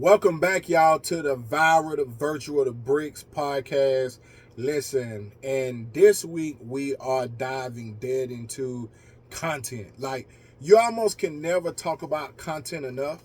Welcome back, y'all, to the Viral, the Virtual, the Bricks podcast. Listen, and this week we are diving dead into content. Like, you almost can never talk about content enough.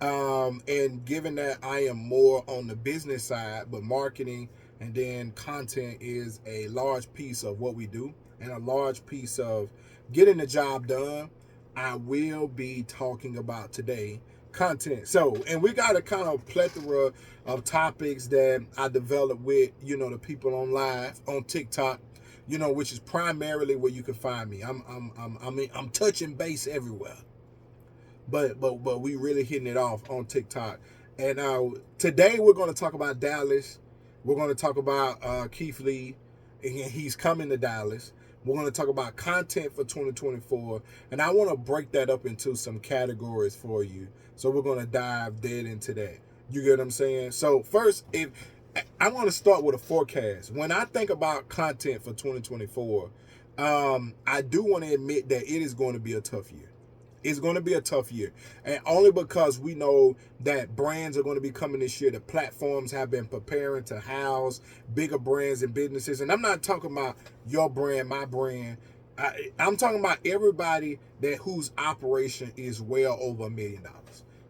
And given that I am more on the business side, but marketing and then content is a large piece of what we do and a large piece of getting the job done, I will be talking about today content. So, and we got a kind of plethora of topics that I developed with, the people on live on TikTok, which is primarily where you can find me. I'm touching base everywhere, but we really hitting it off on TikTok. And today we're going to talk about Dallas. We're going to talk about Keith Lee, and he's coming to Dallas. We're going to talk about content for 2024, and I want to break that up into some categories for you. So we're going to dive dead into that. You get what I'm saying? So first, if I want to start with a forecast. When I think about content for 2024, I do want to admit that it is going to be a tough year. It's going to be a tough year. And only because we know that brands are going to be coming this year. The platforms have been preparing to house bigger brands and businesses. And I'm not talking about your brand, my brand. I'm talking about everybody that whose operation is well over $1 million.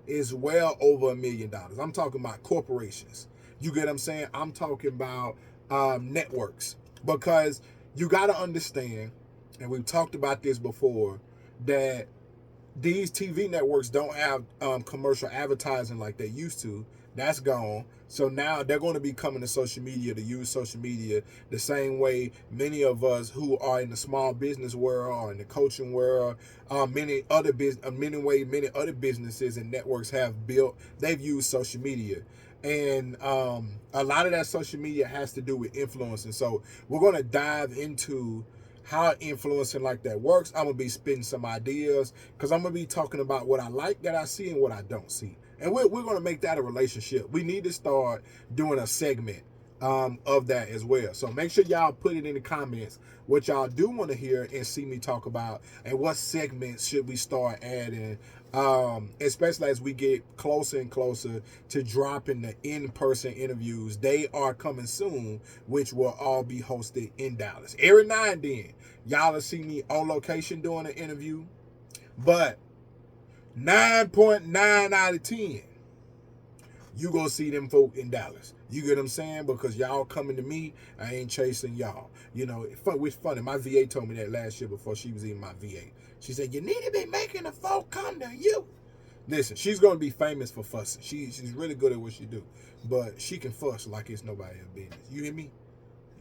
Is well over $1 million. I'm talking about corporations. You get what I'm saying? I'm talking about networks. Because you got to understand, and we've talked about this before, that these TV networks don't have commercial advertising like they used to. That's gone. So now they're going to be coming to social media to use social media the same way many of us who are in the small business world or in the coaching world, many other businesses and networks have built. They've used social media. And a lot of that social media has to do with influence. And so we're going to dive into how influencing like that works. I'm going to be spitting some ideas because I'm going to be talking about what I like that I see and what I don't see. And we're going to make that a relationship. We need to start doing a segment of that as well. So make sure y'all put it in the comments what y'all do want to hear and see me talk about, and what segments should we start adding, especially as we get closer and closer to dropping the in-person interviews. They are coming soon, which will all be hosted in Dallas. Every now and then, y'all will see me on location doing an interview, but 9.9 out of 10, you gonna see them folk in Dallas. You get what I'm saying? Because y'all coming to me, I ain't chasing y'all. It's funny. My VA told me that last year before she was in my VA. She said, you need to be making the folk come to you. Listen, she's gonna be famous for fussing. She's really good at what she do. But she can fuss like it's nobody else's business. You hear me?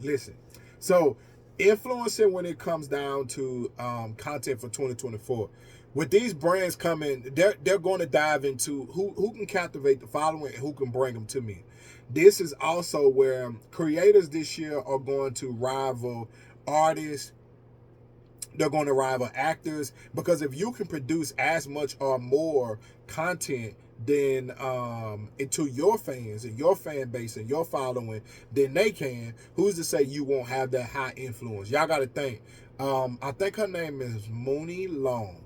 Listen. So influencing when it comes down to content for 2024. With these brands coming, they're going to dive into who can captivate the following and who can bring them to me. This is also where creators this year are going to rival artists. They're going to rival actors, because if you can produce as much or more content than into your fans and your fan base and your following than they can, who's to say you won't have that high influence? Y'all got to think. I think her name is Mooney Long.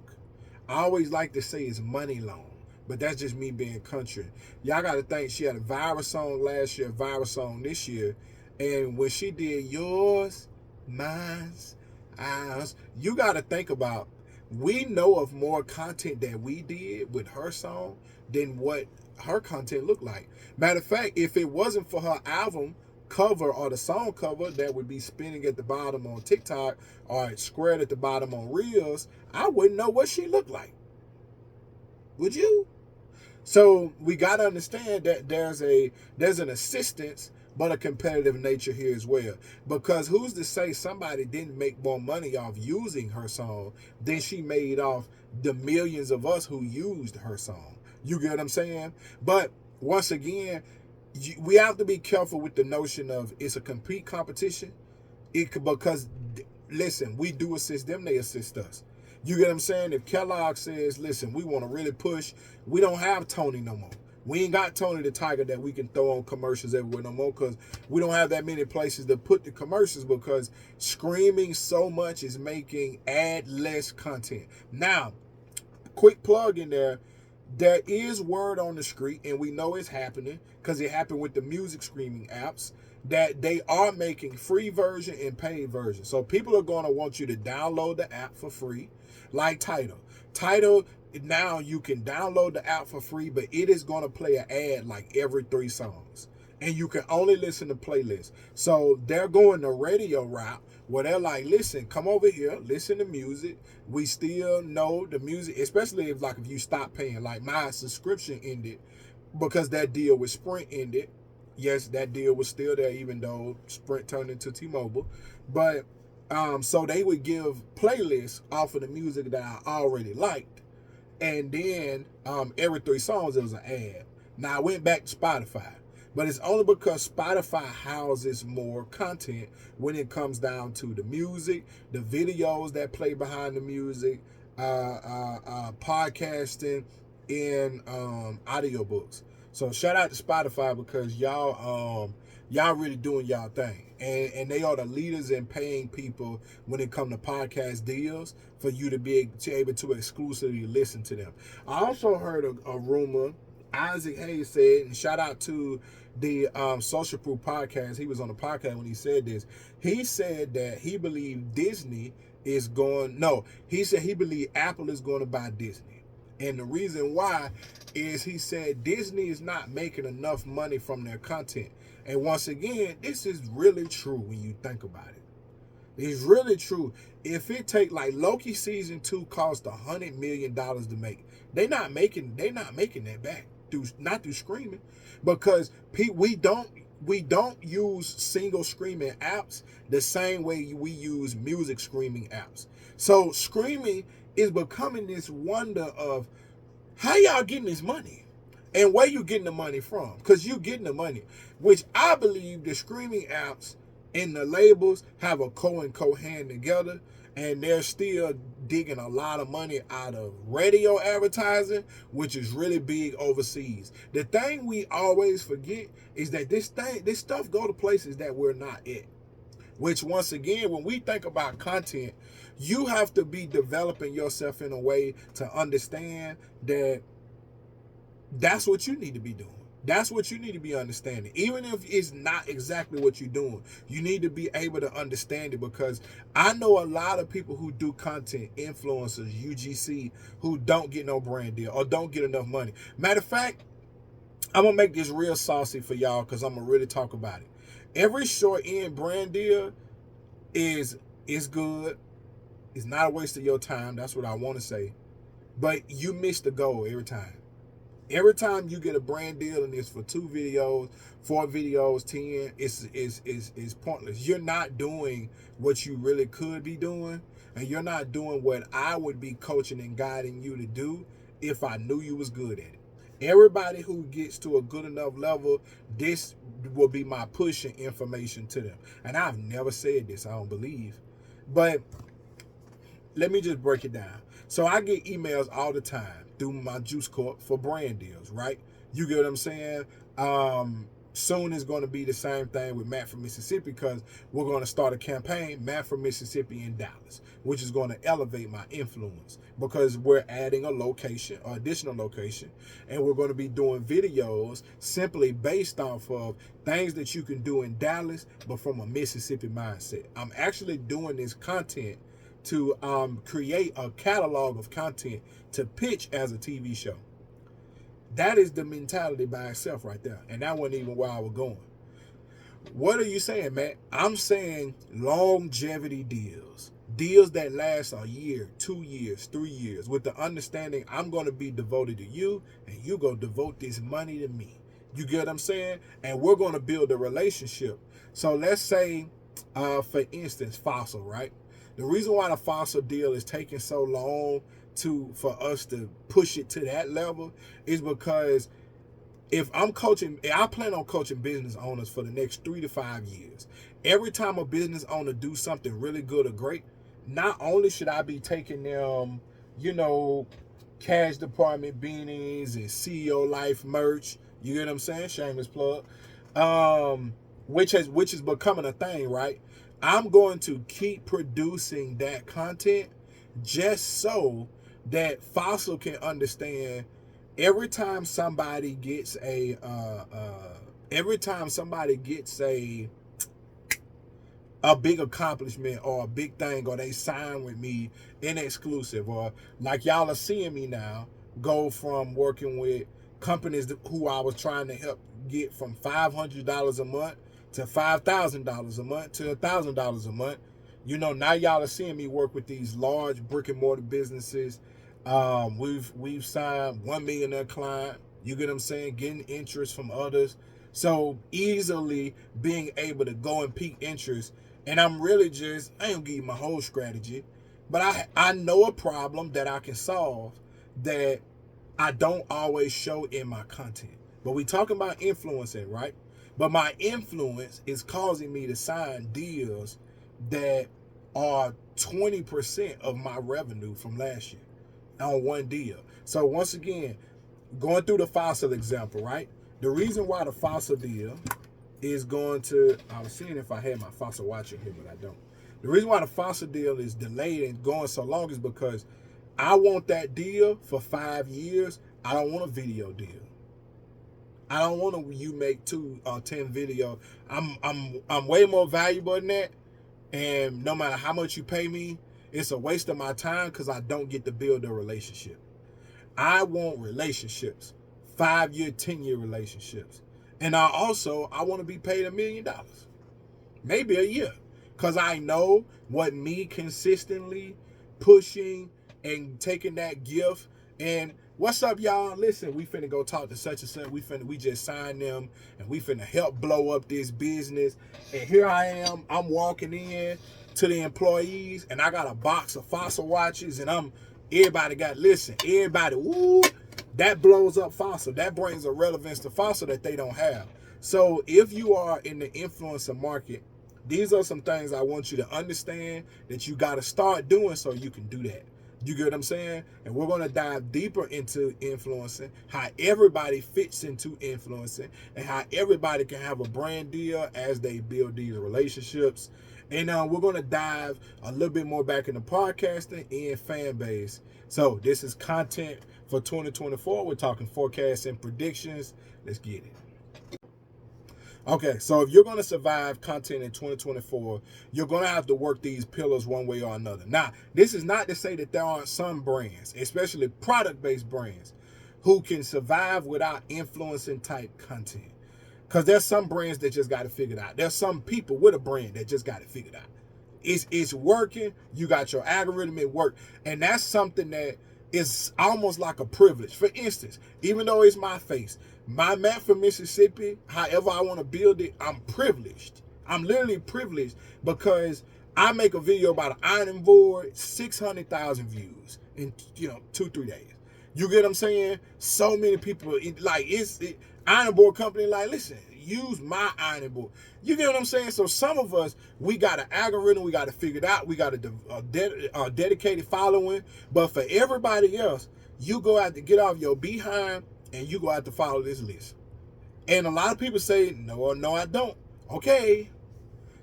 I always like to say it's Money Long, but that's just me being country. Y'all got to think, she had a viral song last year, a viral song this year, and when she did Yours, Mine's, Ours, you got to think about, we know of more content that we did with her song than what her content looked like. Matter of fact, if it wasn't for her album cover or the song cover that would be spinning at the bottom on TikTok or squared at the bottom on Reels, I wouldn't know what she looked like. Would you? So we got to understand that there's an assistance but a competitive nature here as well. Because who's to say somebody didn't make more money off using her song than she made off the millions of us who used her song? You get what I'm saying? But once again, we have to be careful with the notion of it's a complete competition. Because listen, we do assist them, they assist us. You get what I'm saying? If Kellogg says, listen, we want to really push, we don't have Tony no more. We ain't got Tony the Tiger that we can throw on commercials everywhere no more, because we don't have that many places to put the commercials, because screaming so much is making ad less content. Now, quick plug in there. There is word on the street, and we know it's happening because it happened with the music streaming apps, that they are making free version and paid version. So people are going to want you to download the app for free, like Tidal. Tidal, now you can download the app for free, but it is going to play an ad like every 3 songs. And you can only listen to playlists. So they're going the radio route where they're like, listen, come over here, listen to music. We still know the music, especially if you stop paying. Like my subscription ended because that deal with Sprint ended. Yes, that deal was still there, even though Sprint turned into T-Mobile. But so they would give playlists off of the music that I already liked, and then every 3 songs it was an ad. Now I went back to Spotify, but it's only because Spotify houses more content when it comes down to the music, the videos that play behind the music, podcasting, and audiobooks. So shout out to Spotify because y'all really doing y'all thing, and they are the leaders in paying people when it come to podcast deals for you to be able to exclusively listen to them. I also heard a rumor. Isaac Hayes said, and shout out to the Social Proof podcast. He was on the podcast when he said this. He said that he believed Disney is going. No, he said he believed Apple is going to buy Disney. And the reason why is he said Disney is not making enough money from their content. And once again, this is really true when you think about it. It's really true. If it take like Loki season 2 cost $100 million to make, they're not making that back not through streaming, because we don't use single streaming apps the same way we use music streaming apps. So streaming is becoming this wonder of how y'all getting this money and where you getting the money from, because you getting the money, which I believe the streaming apps and the labels have a co hand together, and they're still digging a lot of money out of radio advertising, which is really big overseas. The thing we always forget is that this stuff go to places that we're not at. Which, once again, when we think about content, you have to be developing yourself in a way to understand that that's what you need to be doing. That's what you need to be understanding. Even if it's not exactly what you're doing, you need to be able to understand it, because I know a lot of people who do content, influencers, UGC, who don't get no brand deal or don't get enough money. Matter of fact, I'm going to make this real saucy for y'all because I'm going to really talk about it. Every short end brand deal is good. It's not a waste of your time. That's what I want to say. But you miss the goal every time. Every time you get a brand deal and it's for 2 videos, 4 videos, 10, it's pointless. You're not doing what you really could be doing, and you're not doing what I would be coaching and guiding you to do if I knew you was good at it. Everybody who gets to a good enough level, this will be my pushing information to them. And I've never said this, I don't believe. But let me just break it down. So I get emails all the time through my Juice Corp for brand deals, right? You get what I'm saying? Soon is going to be the same thing with Matt from Mississippi, because we're going to start a campaign, Matt from Mississippi in Dallas, which is going to elevate my influence, because we're adding a location, or additional location, and we're going to be doing videos simply based off of things that you can do in Dallas, but from a Mississippi mindset. I'm actually doing this content to create a catalog of content to pitch as a TV show. That is the mentality by itself right there. And that wasn't even where I was going. What are you saying, Matt? I'm saying longevity deals. Deals that last a year, 2 years, 3 years, with the understanding I'm going to be devoted to you, and you going to devote this money to me. You get what I'm saying? And we're going to build a relationship. So let's say, for instance, Fossil, right? The reason why the Fossil deal is taking so long for us to push it to that level is because if I'm coaching, I plan on coaching business owners for the next 3 to 5 years. Every time a business owner do something really good or great, not only should I be taking them, cash department beanies and CEO Life merch, you get what I'm saying? Shameless plug. Which is becoming a thing, right? I'm going to keep producing that content just so that Fossil can understand every time somebody gets a big accomplishment or a big thing, or they sign with me in exclusive, or like y'all are seeing me now go from working with companies who I was trying to help get from $500 a month to $5,000 a month to $1,000 a month. Now y'all are seeing me work with these large brick and mortar businesses. We've signed $1 million client. You get what I'm saying? Getting interest from others. So easily being able to go and peak interest. And I'm really I ain't gonna give you my whole strategy, but I know a problem that I can solve that I don't always show in my content. But we talking about influencing, right? But my influence is causing me to sign deals that are 20% of my revenue from last year on one deal. So once again, going through the fossil example, right? The reason why the fossil deal is going to, I was seeing if I had my fossil watch in here, but I don't. The reason why the fossil deal is delayed and going so long is because I want that deal for 5 years. I don't want a video deal. I don't want you make 2 or 10 video. I'm way more valuable than that. And no matter how much you pay me, it's a waste of my time because I don't get to build a relationship. I want relationships, 5-year, 10-year relationships. And I want to be paid $1 million, maybe a year, because I know what me consistently pushing and taking that gift. And what's up, y'all? Listen, we finna go talk to such and such. We just signed them, and we finna help blow up this business. And here I am. I'm walking in to the employees, and I got a box of fossil watches, and everybody, woo, that blows up fossil. That brings a relevance to fossil that they don't have. So if you are in the influencer market, these are some things I want you to understand that you got to start doing so you can do that. You get what I'm saying? And we're going to dive deeper into influencing, how everybody fits into influencing, and how everybody can have a brand deal as they build these relationships. And we're going to dive a little bit more back into podcasting and fan base. So this is content for 2024. We're talking forecasts and predictions. Let's get it. Okay, so if you're going to survive content in 2024, you're going to have to work these pillars one way or another. Now, this is not to say that there aren't some brands, especially product-based brands, who can survive without influencing type content. Because there's some brands that just got to figure it out. There's some people with a brand that just got to figure it out. It's working. You got your algorithm, it work. And that's something that is almost like a privilege. For instance, even though it's my face, my map for Mississippi, however I want to build it, I'm privileged. I'm literally privileged because I make a video about an ironing board, 600,000 views in 2-3 days. You get what I'm saying? So many people, ironing board company, listen, use my ironing board. You get what I'm saying? So some of us, we got an algorithm, we got to figure it out, we got a dedicated following. But for everybody else, you go out to get off your behind and you go out to follow this list. And a lot of people say, no, I don't. Okay.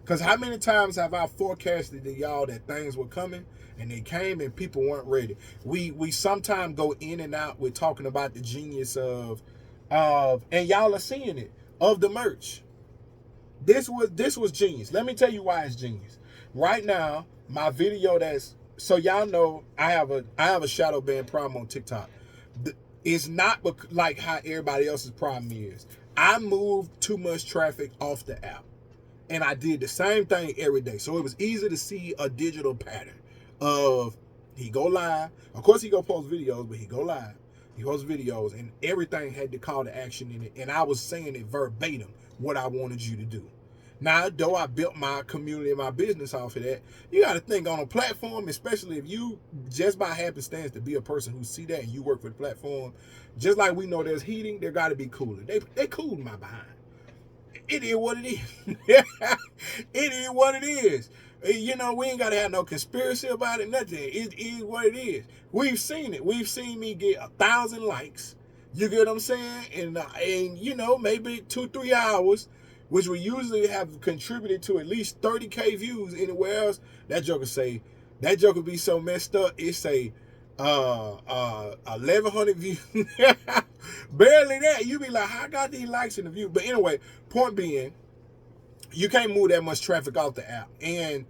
Because how many times have I forecasted to y'all that things were coming and they came and people weren't ready? We sometimes go in and out with talking about the genius of and y'all are seeing it, of the merch. This was genius. Let me tell you why it's genius. Right now, my video so y'all know I have a shadow ban problem on TikTok. It's not like how everybody else's problem is. I moved too much traffic off the app. And I did the same thing every day. So it was easy to see a digital pattern of he go live. Of course, he go post videos, but he go live. He posts videos, and everything had the call to action in it. And I was saying it verbatim, what I wanted you to do. Now, though I built my community and my business off of that, you got to think on a platform, especially if you just by happenstance to be a person who see that and you work for the platform, just like we know there's heating, there got to be cooling. They cooled my behind. It is what it is. It is what it is. We ain't got to have no conspiracy about it, nothing. It is what it is. We've seen it. We've seen me get 1,000 likes. You get what I'm saying? And maybe 2-3 hours, which we usually have contributed to at least 30K views anywhere else. That joker be so messed up. It say, 1,100 views. Barely that. You be like, how I got these likes in the view? But anyway, point being, you can't move that much traffic off the app. And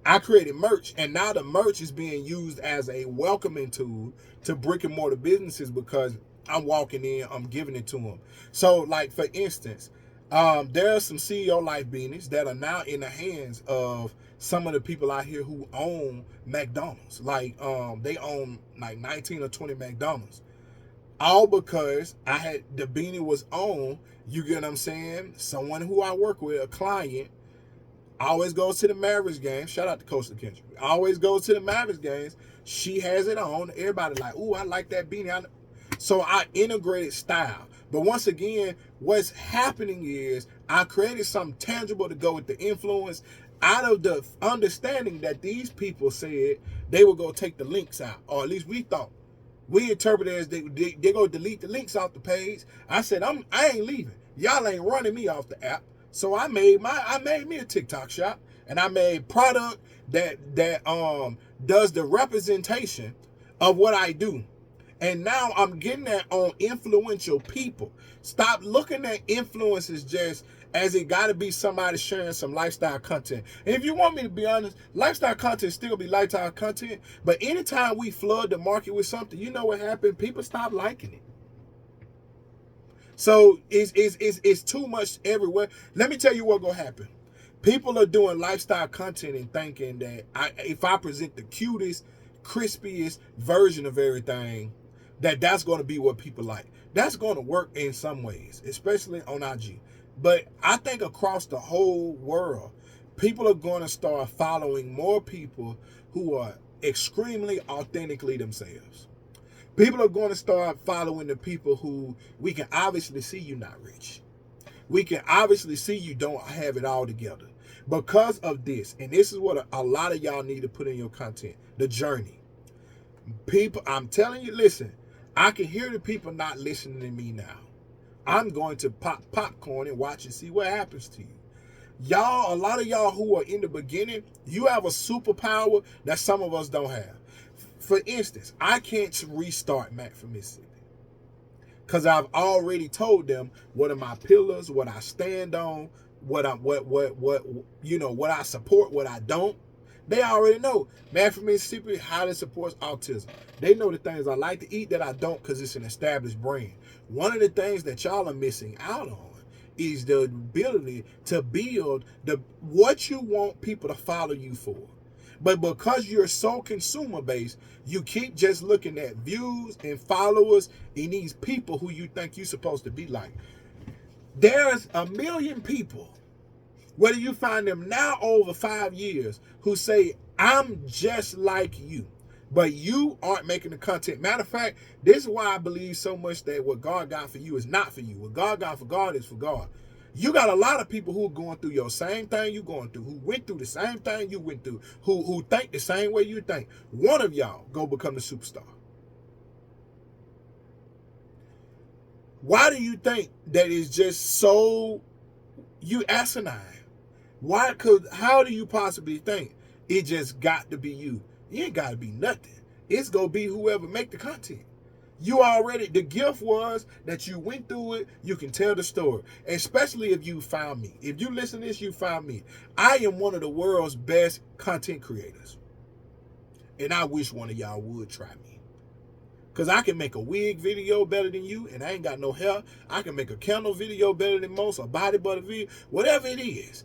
I created merch, and now the merch is being used as a welcoming tool to brick and mortar businesses because I'm walking in, I'm giving it to them. So, like for instance, there are some CEO Life beanies that are now in the hands of some of the people out here who own McDonald's. Like they own like 19 or 20 McDonald's. All because I had the beanie was on, you get what I'm saying? Someone who I work with, a client, always goes to the Mavericks games. Shout out to Coastal Country. Always goes to the Mavericks games. She has it on. Everybody like, ooh, I like that beanie. So I integrated style. But once again, what's happening is I created something tangible to go with the influence out of the understanding that these people said they would go take the links out, or at least we thought. We interpreted as they go delete the links off the page. I said, I ain't leaving. Y'all ain't running me off the app. So I made me a TikTok shop, and I made product that does the representation of what I do. And now I'm getting that on influential people. Stop looking at influencers just as it got to be somebody sharing some lifestyle content. And if you want me to be honest, lifestyle content still be lifestyle content. But anytime we flood the market with something, you know what happened? People stop liking it. So it's too much everywhere. Let me tell you what's going to happen. People are doing lifestyle content and thinking that if I present the cutest, crispiest version of everything, that's going to be what people like. That's going to work in some ways, especially on IG. But I think across the whole world, people are going to start following more people who are extremely authentically themselves. People are going to start following the people who we can obviously see you not rich. We can obviously see you don't have it all together. Because of this, and this is what a lot of y'all need to put in your content, the journey. People, I'm telling you, listen, I can hear the people not listening to me now. I'm going to pop popcorn and watch and see what happens to you. Y'all, a lot of y'all who are in the beginning, you have a superpower that some of us don't have. For instance, I can't restart Mac from Mississippi because I've already told them what are my pillars, what I stand on, what I support, what I don't. They already know. Mac from Mississippi highly supports autism. They know the things I like to eat that I don't because it's an established brand. One of the things that y'all are missing out on is the ability to build what you want people to follow you for. But because you're so consumer based, you keep just looking at views and followers in these people who you think you're supposed to be like. There's a million people, whether you find them now over 5 years, who say, I'm just like you, but you aren't making the content. Matter of fact, this is why I believe so much that what God got for you is not for you. What God got for God is for God. You got a lot of people who are going through your same thing you're going through, who went through the same thing you went through, who think the same way you think. One of y'all go become the superstar. Why do you think that is just so you asinine? Why how do you possibly think it just got to be you? You ain't got to be nothing. It's going to be whoever make the content. You already, the gift was that you went through it, you can tell the story. Especially if you found me. If you listen to this, you found me. I am one of the world's best content creators. And I wish one of y'all would try me. Because I can make a wig video better than you, and I ain't got no hair. I can make a candle video better than most, a body butter video, whatever it is.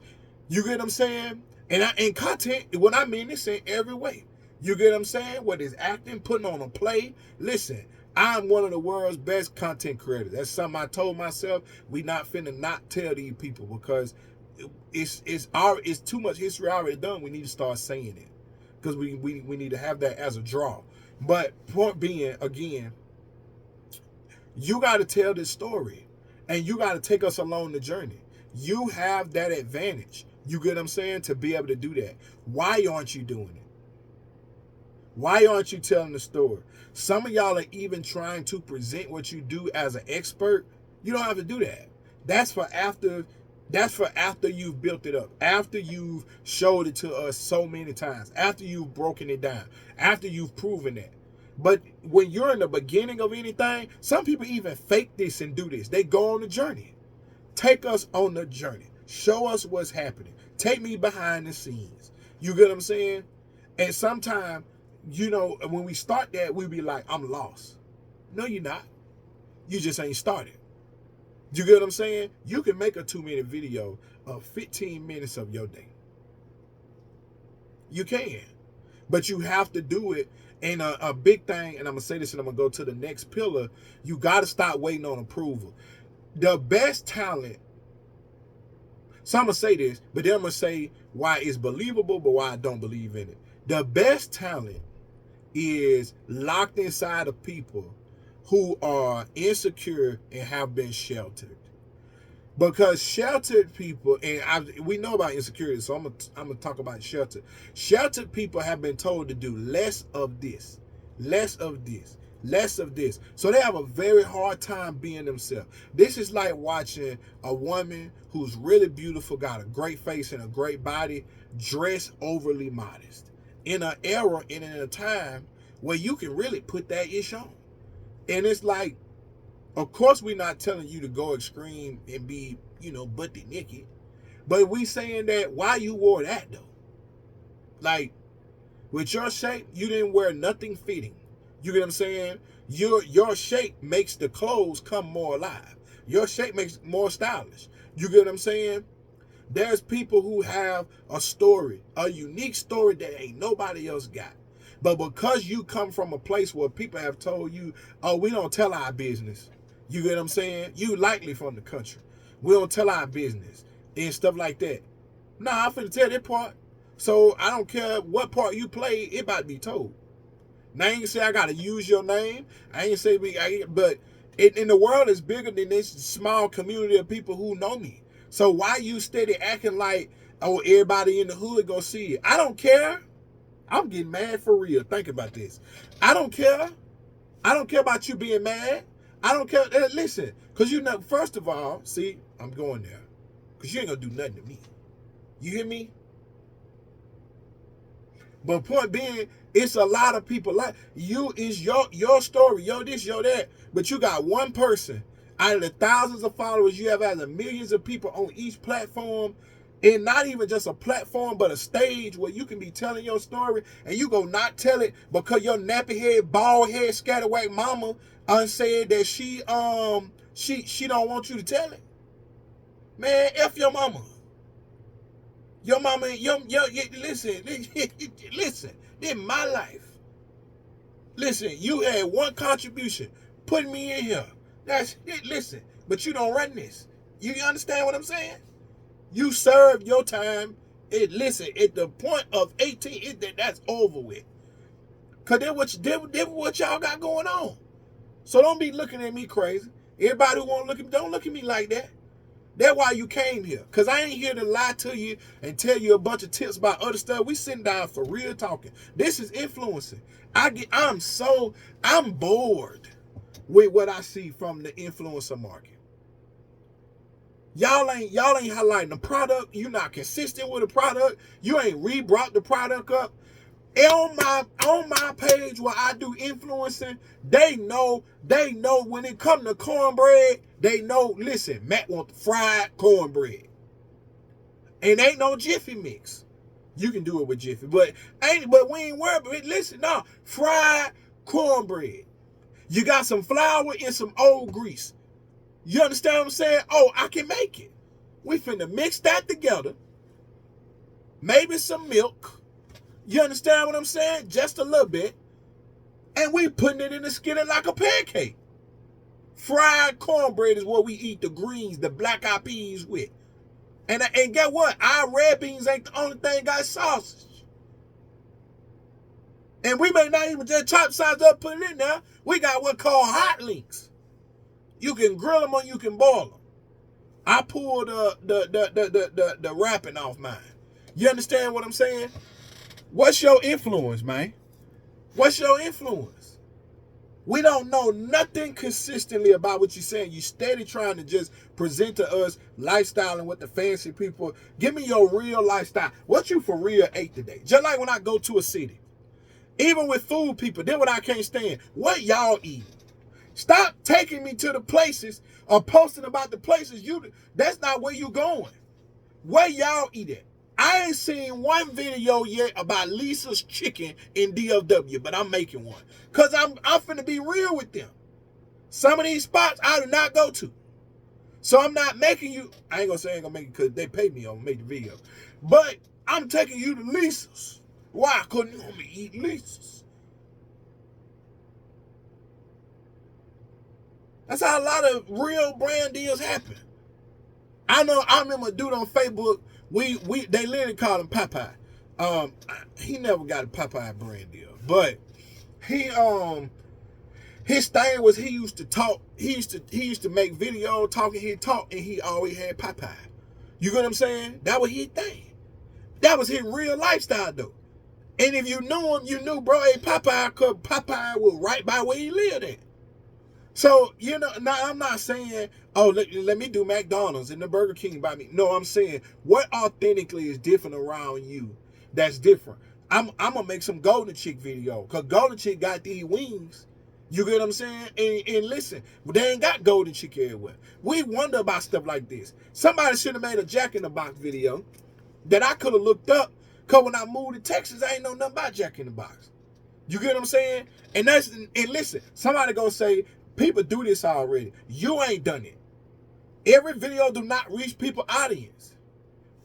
You get what I'm saying? And content, what I mean is in every way. You get what I'm saying? Whether it's acting, putting on a play. Listen, I'm one of the world's best content creators. That's something I told myself. We not finna not tell these people because it's too much history already done. We need to start saying it because we need to have that as a draw. But point being, again, you got to tell this story, and you got to take us along the journey. You have that advantage. You get what I'm saying? To be able to do that. Why aren't you doing it? Why aren't you telling the story? Some of y'all are even trying to present what you do as an expert. You don't have to do that. That's for after you've built it up. After you've showed it to us so many times. After you've broken it down. After you've proven it. But when you're in the beginning of anything, some people even fake this and do this. They go on the journey. Take us on the journey. Show us what's happening. Take me behind the scenes. You get what I'm saying? And sometimes, when we start that, we be like, I'm lost. No, you're not. You just ain't started. You get what I'm saying? You can make a 2-minute video of 15 minutes of your day. You can. But you have to do it. And a big thing, and I'm going to say this and I'm going to go to the next pillar, you got to stop waiting on approval. The best talent, so I'm going to say this, but then I'm going to say why it's believable, but why I don't believe in it. The best talent is locked inside of people who are insecure and have been sheltered. Because sheltered people, and we know about insecurity, so I'm gonna talk about sheltered. Sheltered people have been told to do less of this, less of this, less of this. So they have a very hard time being themselves. This is like watching a woman who's really beautiful, got a great face and a great body, dress overly modest. In an era and in a time where you can really put that ish on. And it's like, of course, we're not telling you to go extreme and be, butt naked. But we saying that why you wore that, though. Like, with your shape, you didn't wear nothing fitting. You get what I'm saying? Your shape makes the clothes come more alive. Your shape makes it more stylish. You get what I'm saying? There's people who have a story, a unique story that ain't nobody else got. But because you come from a place where people have told you, oh, we don't tell our business. You get what I'm saying? You likely from the country. We don't tell our business and stuff like that. Nah, I'm finna tell that part. So I don't care what part you play, it about to be told. Now I ain't say I gotta use your name. I ain't say but in the world is bigger than this small community of people who know me. So why you steady acting like, oh, everybody in the hood gonna see it? I don't care. I'm getting mad for real. Think about this. I don't care. I don't care about you being mad. I don't care. Listen, because first of all, see, I'm going there. Because you ain't going to do nothing to me. You hear me? But point being, it's a lot of people like you. Is your story, your this, your that. But you got one person out of the thousands of followers you have, out of the millions of people on each platform, and not even just a platform, but a stage where you can be telling your story, and you go not tell it because your nappy head, bald head, scatterwhack mama said that she don't want you to tell it. Man, F your mama. Your mama, listen, this is my life. Listen, you had one contribution, putting me in here. That's it. Listen, but you don't run this. You understand what I'm saying? You served your time. Listen, at the point of 18, that's over with. Because that's what y'all got going on. So don't be looking at me crazy. Everybody who want to look at me, don't look at me like that. That's why you came here. Because I ain't here to lie to you and tell you a bunch of tips about other stuff. We sitting down for real talking. This is influencing. I'm bored with what I see from the influencer market. Y'all ain't highlighting the product. You're not consistent with the product. You ain't re-brought the product up. On my page where I do influencing, they know when it come to cornbread, they know, listen, Matt want the fried cornbread. And ain't no Jiffy mix. You can do it with Jiffy, but we ain't worried about it. Listen, no, fried cornbread. You got some flour and some old grease. You understand what I'm saying? Oh, I can make it. We finna mix that together. Maybe some milk. You understand what I'm saying? Just a little bit. And we putting it in the skillet like a pancake. Fried cornbread is what we eat the greens, the black eyed peas with. And get what? Our red beans ain't the only thing got sausage. And we may not even just chop size up, put it in there. We got what called hot links. You can grill them or you can boil them. I pulled the wrapping off mine. You understand what I'm saying? What's your influence, man? What's your influence? We don't know nothing consistently about what you're saying. You steady trying to just present to us lifestyle and what the fancy people. Give me your real lifestyle. What you for real ate today? Just like when I go to a city. Even with food people, then what I can't stand. What y'all eat? Stop taking me to the places or posting about the places that's not where you going. Where y'all eat at? I ain't seen one video yet about Lisa's Chicken in DFW, but I'm making one. Cause I'm finna be real with them. Some of these spots I do not go to. So I'm not making you, I ain't gonna say I ain't gonna make it because they pay me on make the video. But I'm taking you to Lisa's. Why couldn't you only eat Lisa's? That's how a lot of real brand deals happen. I remember a dude on Facebook, they literally called him Popeye. He never got a Popeye brand deal. But his thing was he used to talk, he used to make video talking, he'd talk, and he always had Popeye. You get what I'm saying? That was his thing. That was his real lifestyle though. And if you knew him, you knew, bro, hey, Popeye was right by where he lived at. So, now I'm not saying, oh, let me do McDonald's and the Burger King by me. No, I'm saying what authentically is different around you that's different. I'm going to make some Golden Chick video because Golden Chick got these wings. You get what I'm saying? And listen, they ain't got Golden Chick everywhere. We wonder about stuff like this. Somebody should have made a Jack in the Box video that I could have looked up because when I moved to Texas, I ain't know nothing about Jack in the Box. You get what I'm saying? And listen, somebody gonna say, people do this already. You ain't done it. Every video do not reach people audience.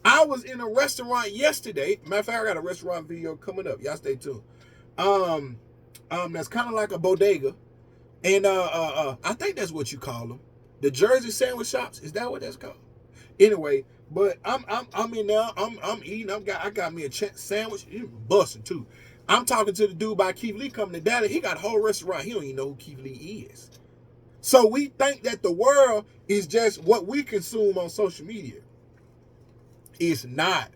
I was in a restaurant yesterday. Matter of fact, I got a restaurant video coming up. Y'all stay tuned. That's kind of like a bodega. And I think that's what you call them. The Jersey sandwich shops. Is that what that's called? Anyway, but I'm in there. I'm eating. I got me a sandwich. He busting too. I'm talking to the dude by Keith Lee coming to Dallas. He got a whole restaurant. He don't even know who Keith Lee is. So we think that the world is just what we consume on social media. It's not.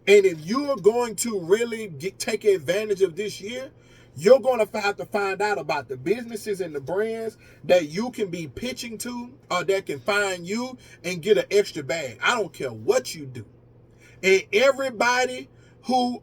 And if you are going to really take advantage of this year, you're going to have to find out about the businesses and the brands that you can be pitching to or that can find you and get an extra bag. I don't care what you do. And everybody who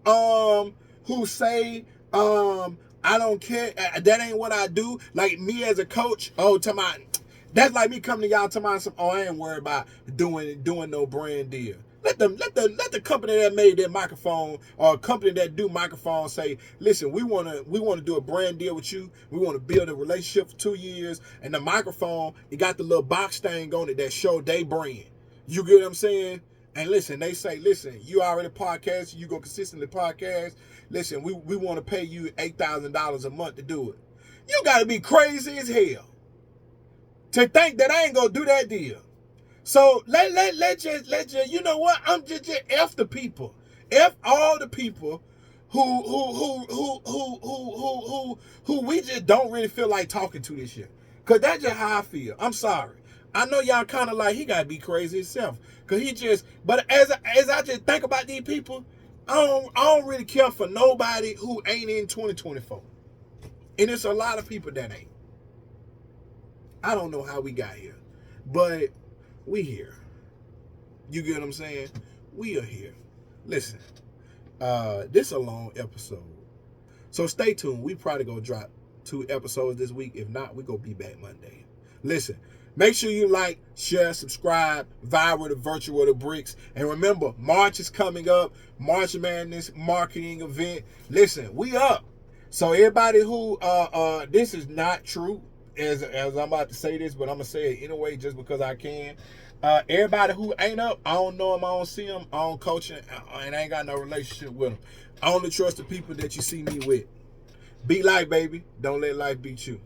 say, I don't care, that ain't what I do, like me as a coach, that's like me coming to y'all to I ain't worried about doing no brand deal. Let the company that made that microphone or a company that do microphones say, listen, we want to do a brand deal with you. We want to build a relationship for 2 years. And the microphone, it got the little box thing on it that show they brand. You get what I'm saying? And listen, they say, listen, you already podcast, you go consistently podcast. Listen, we want to pay you $8,000 a month to do it. You got to be crazy as hell to think that I ain't gonna do that deal. So let just you know what? I'm just F the people. F all the people who we just don't really feel like talking to this year. Cause that's just how I feel. I'm sorry. I know y'all kind of like he gotta be crazy himself. Cause but as I just think about these people, I don't really care for nobody who ain't in 2024. And it's a lot of people that ain't. I don't know how we got here, but we here. You get what I'm saying? We are here. Listen, this is a long episode, so stay tuned. We probably gonna drop 2 episodes this week. If not, we gonna be back Monday. Listen, make sure you like, share, subscribe, vibe with the virtual with the bricks, and remember, March is coming up. March Madness marketing event. Listen, we up. So everybody who this is not true. As I'm about to say this, but I'm gonna say it anyway just because I can. Everybody who ain't up, I don't know them, I don't see them, I don't coach them, and I ain't got no relationship with them. I only trust the people that you see me with. Be life, baby. Don't let life beat you.